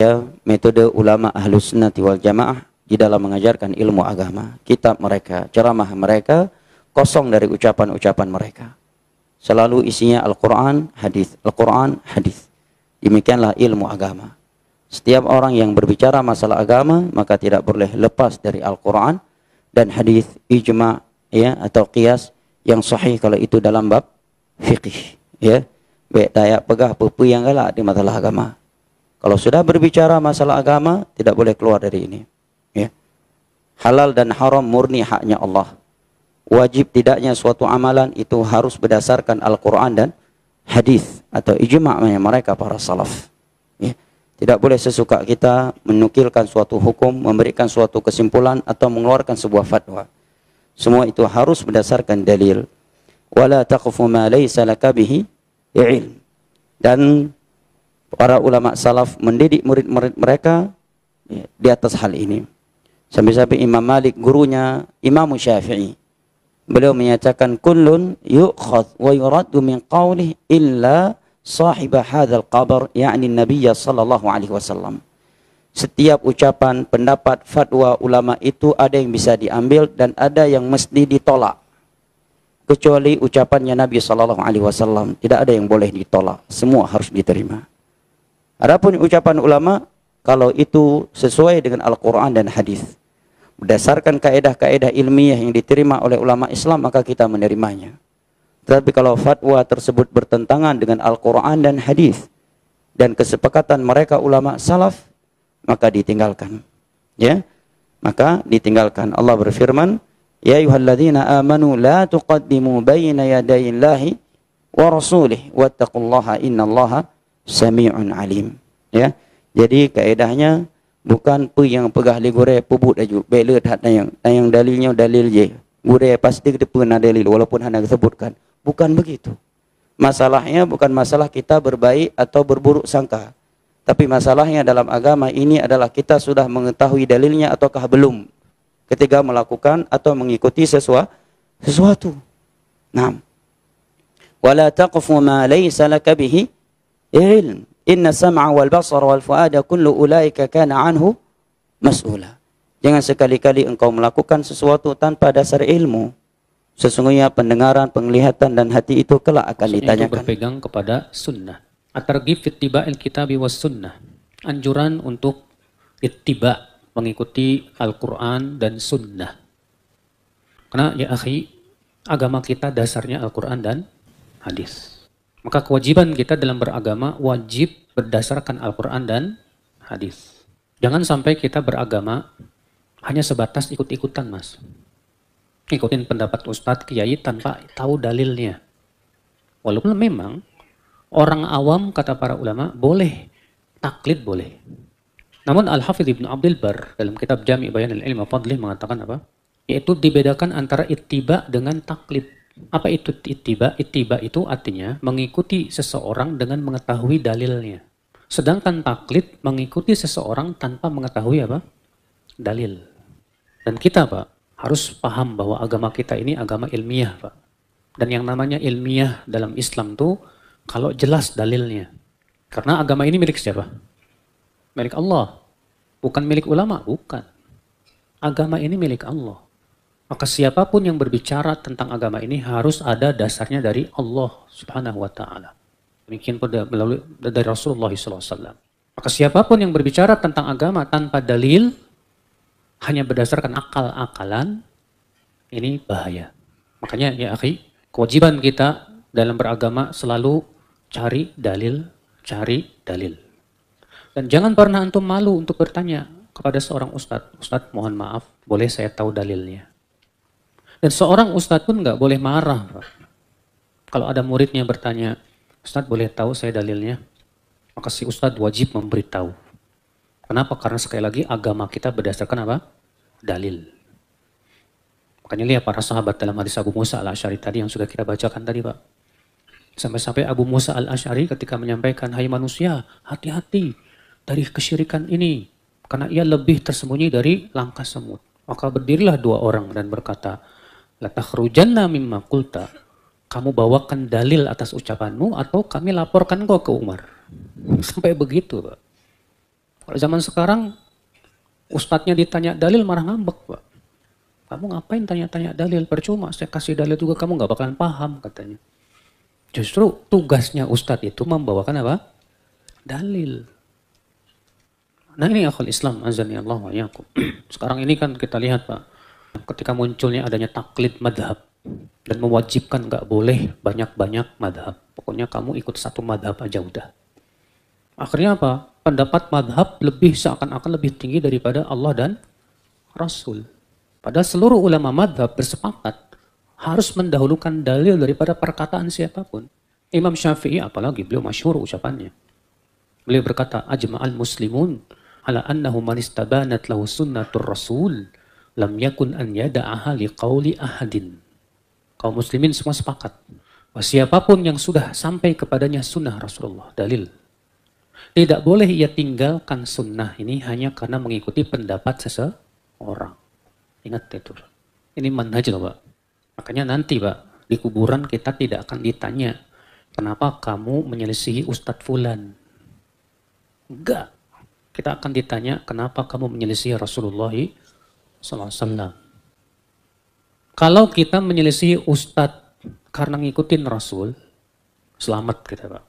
membaca metode ulama Ahlus Sunnati wal Jamaah di dalam mengajarkan ilmu agama. Kitab mereka, ceramah mereka kosong dari ucapan-ucapan mereka. Selalu isinya Al-Quran, hadis, Al-Quran, hadis. Demikianlah ilmu agama. Setiap orang yang berbicara masalah agama maka tidak boleh lepas dari Al-Quran dan hadis, ijma, ya, atau qiyas yang sahih kalau itu dalam bab fiqih, ya. Baik tayak pegah pepu yang galak di masalah agama. Kalau sudah berbicara masalah agama tidak boleh keluar dari ini, ya. Halal dan haram murni haknya Allah. Wajib tidaknya suatu amalan itu harus berdasarkan Al-Quran dan hadis atau ijma'nya mereka para salaf, ya. Tidak boleh sesuka kita menukilkan suatu hukum, memberikan suatu kesimpulan atau mengeluarkan sebuah fatwa. Semua itu harus berdasarkan dalil. Wala taqfu ma laysa laka bihi ilm. Dan para ulama salaf mendidik murid-murid mereka, ya, di atas hal ini. Sampai-sampai Imam Malik, gurunya Imam Syafi'i, beliau menyatakan kullun yu'khadh wa yuraddu min qawlih illa sahibah hadzal qabr, yakni Nabi sallallahu alaihi wasallam. Setiap ucapan, pendapat, fatwa ulama itu ada yang bisa diambil dan ada yang mesti ditolak. Kecuali ucapannya Nabi sallallahu alaihi wasallam, tidak ada yang boleh ditolak, semua harus diterima. Adapun ucapan ulama, kalau itu sesuai dengan Al-Quran dan hadis, berdasarkan kaedah-kaedah ilmiah yang diterima oleh ulama Islam, maka kita menerimanya. Tetapi kalau fatwa tersebut bertentangan dengan Al-Quran dan hadis dan kesepakatan mereka ulama salaf, maka ditinggalkan, ya, maka ditinggalkan. Allah berfirman, ya ayyuhalladzina amanu la tuqaddimu baina yadayillahi wa rasulih wattaqullaha innallaha sami'un alim, ya. Jadi kaedahnya bukan pu yang pegah li gore pubut aju bele hat yang dalilnya dalil je gore pasti kita pernah dalil walaupun hanya disebutkan, bukan begitu. Masalahnya bukan masalah kita berbaik atau berburuk sangka, tapi masalahnya dalam agama ini adalah kita sudah mengetahui dalilnya ataukah belum ketika melakukan atau mengikuti sesuatu. Naam. Wala taqfu ma laysa laka bihi ilm. Inna sam'a wal basara wal fuada kullu ulaika kana anhu mas'ula. Jangan sekali-kali engkau melakukan sesuatu tanpa dasar ilmu. Sesungguhnya pendengaran, penglihatan dan hati itu kelak akan ditanyakan. Berpegang kepada sunnah. At-targhib fi ittiba'il kitabi was sunnah. Anjuran untuk ittiba, mengikuti Al-Quran dan sunnah. Karena ya akhi, agama kita dasarnya Al-Quran dan hadis. Maka kewajiban kita dalam beragama wajib berdasarkan Al-Quran dan hadis. Jangan sampai kita beragama hanya sebatas ikut-ikutan, mas. Ikutin pendapat ustadz, kiai tanpa tahu dalilnya. Walaupun memang orang awam, kata para ulama, boleh. Taklid boleh. Namun Al-Hafidh Ibnu Abdul Bar dalam kitab Jami' Bayanil Ilmi wa Fadlih mengatakan apa? Yaitu dibedakan antara ittiba dengan taklid. Apa itu ittiba? Ittiba itu artinya mengikuti seseorang dengan mengetahui dalilnya. Sedangkan taklid mengikuti seseorang tanpa mengetahui apa? Dalil. Dan kita, Pak, harus paham bahwa agama kita ini agama ilmiah, Pak. Dan yang namanya ilmiah dalam Islam tuh kalau jelas dalilnya. Karena agama ini milik siapa? Milik Allah. Bukan milik ulama, bukan. Agama ini milik Allah. Maka siapapun yang berbicara tentang agama ini harus ada dasarnya dari Allah Subhanahu wa Ta'ala. Demikian pun melalui dari Rasulullah SAW. Maka siapapun yang berbicara tentang agama tanpa dalil, hanya berdasarkan akal-akalan, ini bahaya. Makanya ya akhi, kewajiban kita dalam beragama selalu cari dalil, cari dalil. Dan jangan pernah antum malu untuk bertanya kepada seorang ustadz, ustadz mohon maaf, boleh saya tahu dalilnya? Dan seorang ustadz pun nggak boleh marah, Pak. Kalau ada muridnya bertanya, ustadz boleh tahu saya dalilnya? Maka si ustadz wajib memberitahu. Kenapa? Karena sekali lagi agama kita berdasarkan apa? Dalil. Makanya lihat para sahabat dalam hadis Abu Musa al-Asy'ari tadi yang sudah kita bacakan tadi, Pak. Sampai-sampai Abu Musa al-Asy'ari ketika menyampaikan, hai manusia, hati-hati dari kesyirikan ini. Karena ia lebih tersembunyi dari langkah semut. Maka berdirilah dua orang dan berkata, la takhrujanna mimma qulta. Kamu bawakan dalil atas ucapanmu atau kami laporkan kau ke Umar. Sampai begitu, Pak. Kalau zaman sekarang, ustadznya ditanya dalil marah ngambek, Pak. Kamu ngapain tanya-tanya dalil? Percuma, saya kasih dalil juga kamu nggak bakalan paham, katanya. Justru tugasnya ustadz itu membawakan apa? Dalil. Nah ini akhul Islam, azani Allah wa iyyakum. Sekarang ini kan kita lihat, Pak, ketika munculnya adanya taklid madhab dan mewajibkan nggak boleh banyak-banyak madhab. Pokoknya kamu ikut satu madhab aja udah. Akhirnya apa? Pendapat madhab lebih seakan-akan lebih tinggi daripada Allah dan Rasul. Padahal seluruh ulama madhab bersepakat harus mendahulukan dalil daripada perkataan siapapun. Imam Syafi'i apalagi beliau masyhur ucapannya. Beliau berkata, ajma'al muslimun ala annahu man istabanat lahu sunnatur rasul lam yakun an yada'aha liqauli ahadin. Kaum muslimin semua sepakat bahwa siapapun yang sudah sampai kepadanya sunnah Rasulullah, dalil, tidak boleh ia tinggalkan sunnah ini hanya karena mengikuti pendapat seseorang. Ingat itu. Ini manhaj loh, Pak. Makanya nanti, Pak, di kuburan kita tidak akan ditanya, kenapa kamu menyelisihi Ustadz Fulan? Enggak. Kita akan ditanya, kenapa kamu menyelisihi Rasulullah SAW? Kalau kita menyelisihi Ustadz karena ngikutin Rasul, selamat kita, Pak.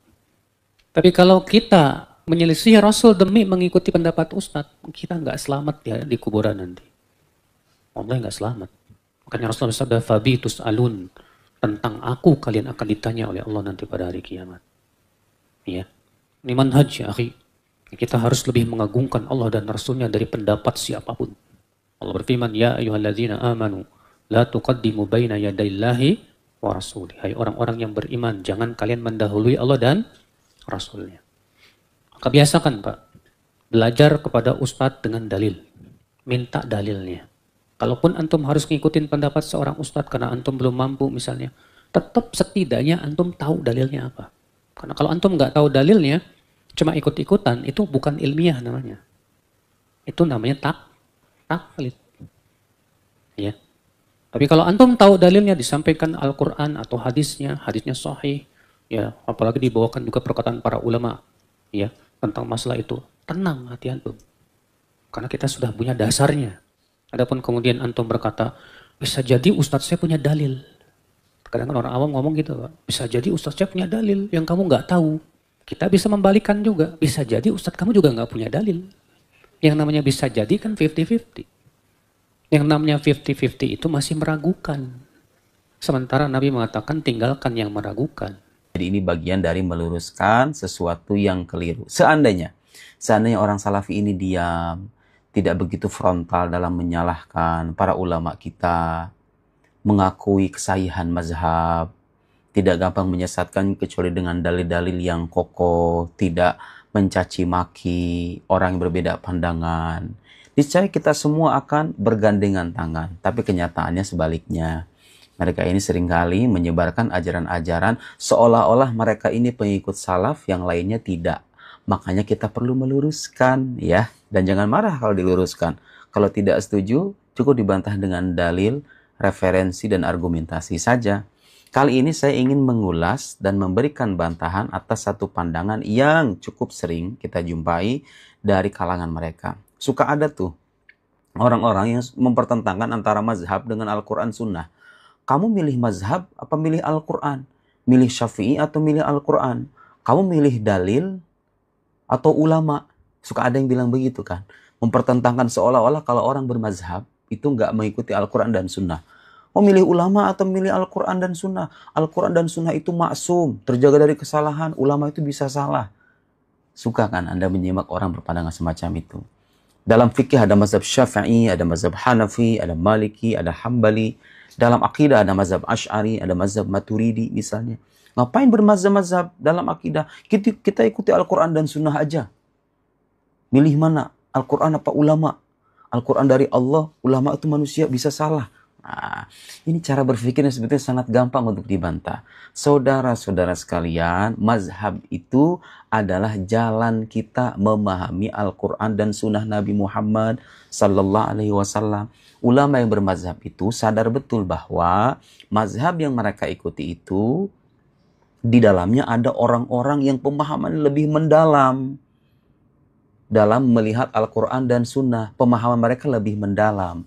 Tapi kalau kita menyelisihi Rasul demi mengikuti pendapat Ustadz, kita nggak selamat ya di kuburan nanti. Allah nggak selamat. Makanya Rasulullah bersabda, Fabi tus'alun, tentang aku kalian akan ditanya oleh Allah nanti pada hari kiamat. Ya. Ini manhaj ya, akhi. Kita harus lebih mengagungkan Allah dan Rasulnya dari pendapat siapapun. Allah berfirman, Ya ayyuhalladzina amanu, la tuqaddimu baina yadayillahi wa rasulih. Hai orang-orang yang beriman, jangan kalian mendahului Allah dan Rasulnya. Maka biasakan, Pak, belajar kepada ustadz dengan dalil. Minta dalilnya. Kalaupun antum harus ngikutin pendapat seorang ustadz karena antum belum mampu misalnya, tetap setidaknya antum tahu dalilnya apa. Karena kalau antum nggak tahu dalilnya, cuma ikut-ikutan, itu bukan ilmiah namanya. Itu namanya taklid. Ya. Tapi kalau antum tahu dalilnya, disampaikan Al-Quran atau hadisnya sahih, ya, apalagi dibawakan juga perkataan para ulama, ya, tentang masalah itu, tenang hati antum. Karena kita sudah punya dasarnya. Adapun kemudian antum berkata, bisa jadi ustadz saya punya dalil. Kadang-kadang orang awam ngomong gitu, Pak. Bisa jadi ustadz saya punya dalil yang kamu nggak tahu. Kita bisa membalikan juga. Bisa jadi ustadz kamu juga nggak punya dalil. Yang namanya bisa jadi kan 50-50. Yang namanya 50-50 itu masih meragukan. Sementara Nabi mengatakan tinggalkan yang meragukan. Jadi ini bagian dari meluruskan sesuatu yang keliru. Seandainya orang salafi ini diam, tidak begitu frontal dalam menyalahkan para ulama kita, mengakui kesahihan mazhab, tidak gampang menyesatkan kecuali dengan dalil-dalil yang kokoh, tidak mencaci maki orang yang berbeda pandangan. Niscaya kita semua akan bergandengan tangan. Tapi kenyataannya sebaliknya. Mereka ini seringkali menyebarkan ajaran-ajaran seolah-olah mereka ini pengikut salaf, yang lainnya tidak. Makanya kita perlu meluruskan, ya. Dan jangan marah kalau diluruskan. Kalau tidak setuju, cukup dibantah dengan dalil, referensi, dan argumentasi saja. Kali ini saya ingin mengulas dan memberikan bantahan atas satu pandangan yang cukup sering kita jumpai dari kalangan mereka. Suka ada tuh orang-orang yang mempertentangkan antara mazhab dengan Al-Quran Sunnah. Kamu milih mazhab apa milih Al-Quran? Milih Syafi'i atau milih Al-Quran? Kamu milih dalil atau ulama? Suka ada yang bilang begitu kan. Mempertentangkan seolah-olah kalau orang bermazhab itu nggak mengikuti Al-Quran dan Sunnah. Mau milih ulama atau milih Al-Quran dan Sunnah? Al-Quran dan Sunnah itu maksum, terjaga dari kesalahan. Ulama itu bisa salah. Suka kan Anda menyimak orang berpandangan semacam itu? Dalam fikih ada mazhab Syafi'i, ada mazhab Hanafi, ada Maliki, ada Hambali. Dalam akidah ada mazhab Asy'ari, ada mazhab Maturidi misalnya. Ngapain bermazhab-mazhab dalam akidah? Kita ikuti Al-Quran dan Sunnah aja. Milih mana? Al-Quran apa ulama? Al-Quran dari Allah, ulama itu manusia, bisa salah. Nah, ini cara berpikirnya sebetulnya sangat gampang untuk dibantah. Saudara-saudara sekalian, mazhab itu adalah jalan kita memahami Al-Quran dan Sunnah Nabi Muhammad Sallallahu Alaihi Wasallam. Ulama yang bermazhab itu sadar betul bahwa mazhab yang mereka ikuti itu di dalamnya ada orang-orang yang pemahaman lebih mendalam. dalam melihat Al-Quran dan Sunnah. Pemahaman mereka lebih mendalam.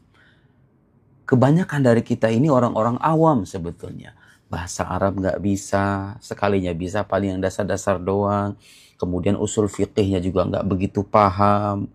Kebanyakan dari kita ini orang-orang awam sebetulnya. Bahasa Arab nggak bisa, sekalinya bisa paling yang dasar-dasar doang. Kemudian usul fikihnya juga nggak begitu paham.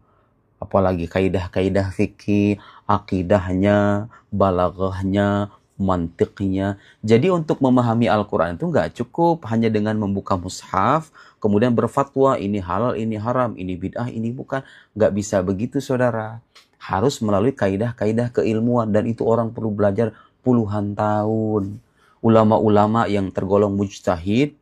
Apalagi kaidah-kaidah fikih, akidahnya, balaghahnya, mantiknya. Jadi untuk memahami Al-Quran itu nggak cukup hanya dengan membuka mushaf, kemudian berfatwa ini halal, ini haram, ini bid'ah, ini bukan. Nggak bisa begitu saudara. Harus melalui kaidah-kaidah keilmuan, dan itu orang perlu belajar puluhan tahun. Ulama-ulama yang tergolong mujtahid,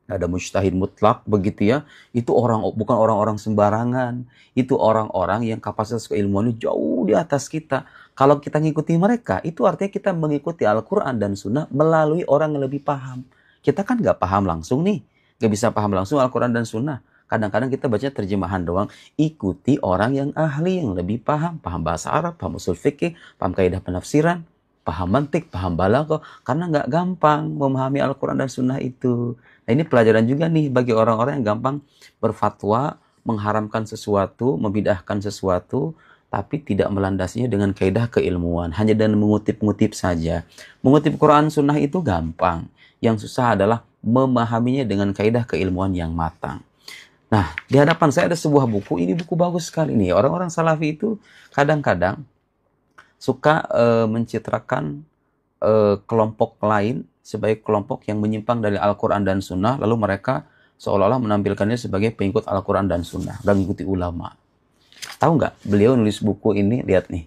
ada mujtahid mutlak begitu ya, itu bukan orang-orang sembarangan. Itu orang-orang yang kapasitas keilmuannya jauh di atas kita. Kalau kita ngikuti mereka, itu artinya kita mengikuti Al-Quran dan Sunnah melalui orang yang lebih paham. Kita kan nggak paham langsung nih, nggak bisa paham langsung Al-Quran dan Sunnah. Kadang-kadang kita baca terjemahan doang. Ikuti orang yang ahli, yang lebih paham. Paham bahasa Arab, paham usul fikih, paham kaidah penafsiran, paham mantik, paham balaghah. Karena nggak gampang memahami Al-Quran dan Sunnah itu. Nah ini pelajaran juga nih bagi orang-orang yang gampang berfatwa, mengharamkan sesuatu, membid'ahkan sesuatu, tapi tidak melandasinya dengan kaidah keilmuan. Hanya dengan mengutip-ngutip saja. Mengutip Quran Sunnah itu gampang. Yang susah adalah memahaminya dengan kaidah keilmuan yang matang. Nah, di hadapan saya ada sebuah buku, ini buku bagus sekali nih. Orang-orang Salafi itu kadang-kadang suka mencitrakan kelompok lain sebagai kelompok yang menyimpang dari Al-Quran dan Sunnah, lalu mereka seolah-olah menampilkannya sebagai pengikut Al-Quran dan Sunnah, dan mengikuti ulama. Tahu nggak? Beliau nulis buku ini, lihat nih.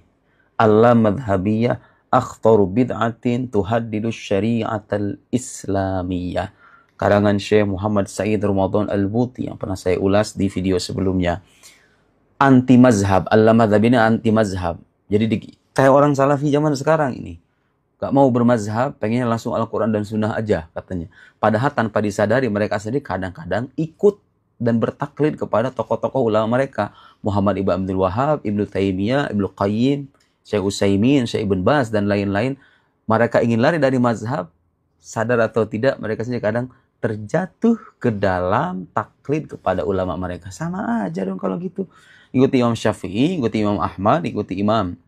Al-Madhabiyah akhtaru bid'atin tuhaddidu syari'atal islamiyah. Karangan Syekh Muhammad Said Ramadan Al-Buti yang pernah saya ulas di video sebelumnya. Anti mazhab, al-madhab ini anti mazhab. Jadi kayak orang Salafi zaman sekarang ini. Gak mau bermazhab, pengennya langsung Al-Quran dan Sunnah aja katanya. Padahal tanpa disadari mereka sendiri kadang-kadang ikut dan bertaklid kepada tokoh-tokoh ulama mereka. Muhammad Ibn Abdul Wahab, Ibnu Taimiyah, Ibnu Qayyim, Syekh Utsaimin, Syekh Ibn Baz, dan lain-lain. Mereka ingin lari dari mazhab, sadar atau tidak mereka sendiri kadang terjatuh ke dalam taklid kepada ulama mereka. Sama aja dong kalau gitu. Ikuti Imam Syafi'i, ikuti Imam Ahmad, ikuti Imam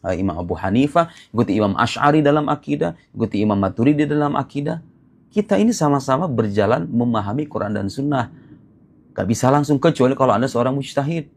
Abu Hanifah, ikuti Imam Asy'ari dalam akidah, ikuti Imam Maturidi dalam akidah. Kita ini sama-sama berjalan memahami Quran dan Sunnah. Gak bisa langsung, kecuali kalau Anda seorang mujtahid.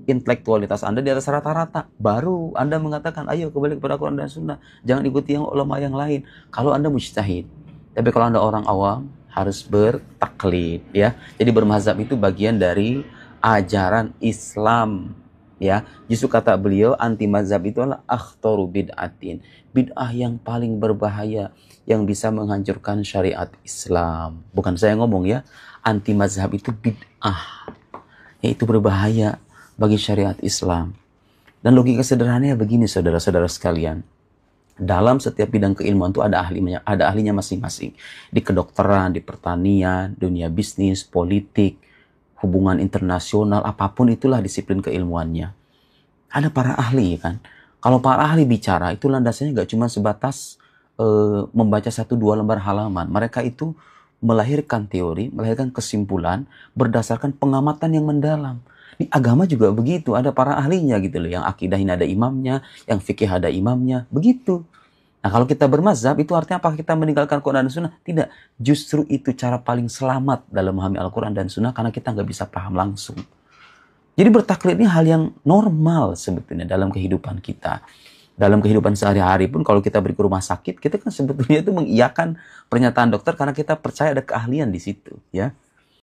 Intelektualitas Anda di atas rata-rata. Baru Anda mengatakan, ayo kembali kepada Quran dan Sunnah. Jangan ikuti yang ulama yang lain. Kalau Anda mujtahid. Tapi kalau Anda orang awam, harus bertaklid, ya. Jadi bermazhab itu bagian dari ajaran Islam, ya. Justru kata beliau anti mazhab itu adalah akhtaru bid'atin, bid'ah yang paling berbahaya yang bisa menghancurkan syariat Islam. Bukan saya ngomong ya, anti mazhab itu bid'ah, yaitu berbahaya bagi syariat Islam. Dan logika sederhananya begini saudara-saudara sekalian. Dalam setiap bidang keilmuan itu ada ahlinya masing-masing. Di kedokteran, di pertanian, dunia bisnis, politik, hubungan internasional, apapun itulah disiplin keilmuannya. Ada para ahli kan. Kalau para ahli bicara itu landasannya nggak cuma sebatas membaca 1-2 lembar halaman. Mereka itu melahirkan teori, melahirkan kesimpulan berdasarkan pengamatan yang mendalam. Di agama juga begitu, ada para ahlinya gitu loh. Yang akidah ini ada imamnya, yang fikih ada imamnya, begitu. Nah kalau kita bermazhab itu artinya apa? Kita meninggalkan Quran dan Sunnah? Tidak. Justru itu cara paling selamat dalam memahami Al-Quran dan Sunnah karena kita nggak bisa paham langsung. Jadi bertaklid ini hal yang normal sebetulnya dalam kehidupan kita. Dalam kehidupan sehari-hari pun kalau kita pergi ke rumah sakit, kita kan sebetulnya itu mengiyakan pernyataan dokter karena kita percaya ada keahlian di situ, ya.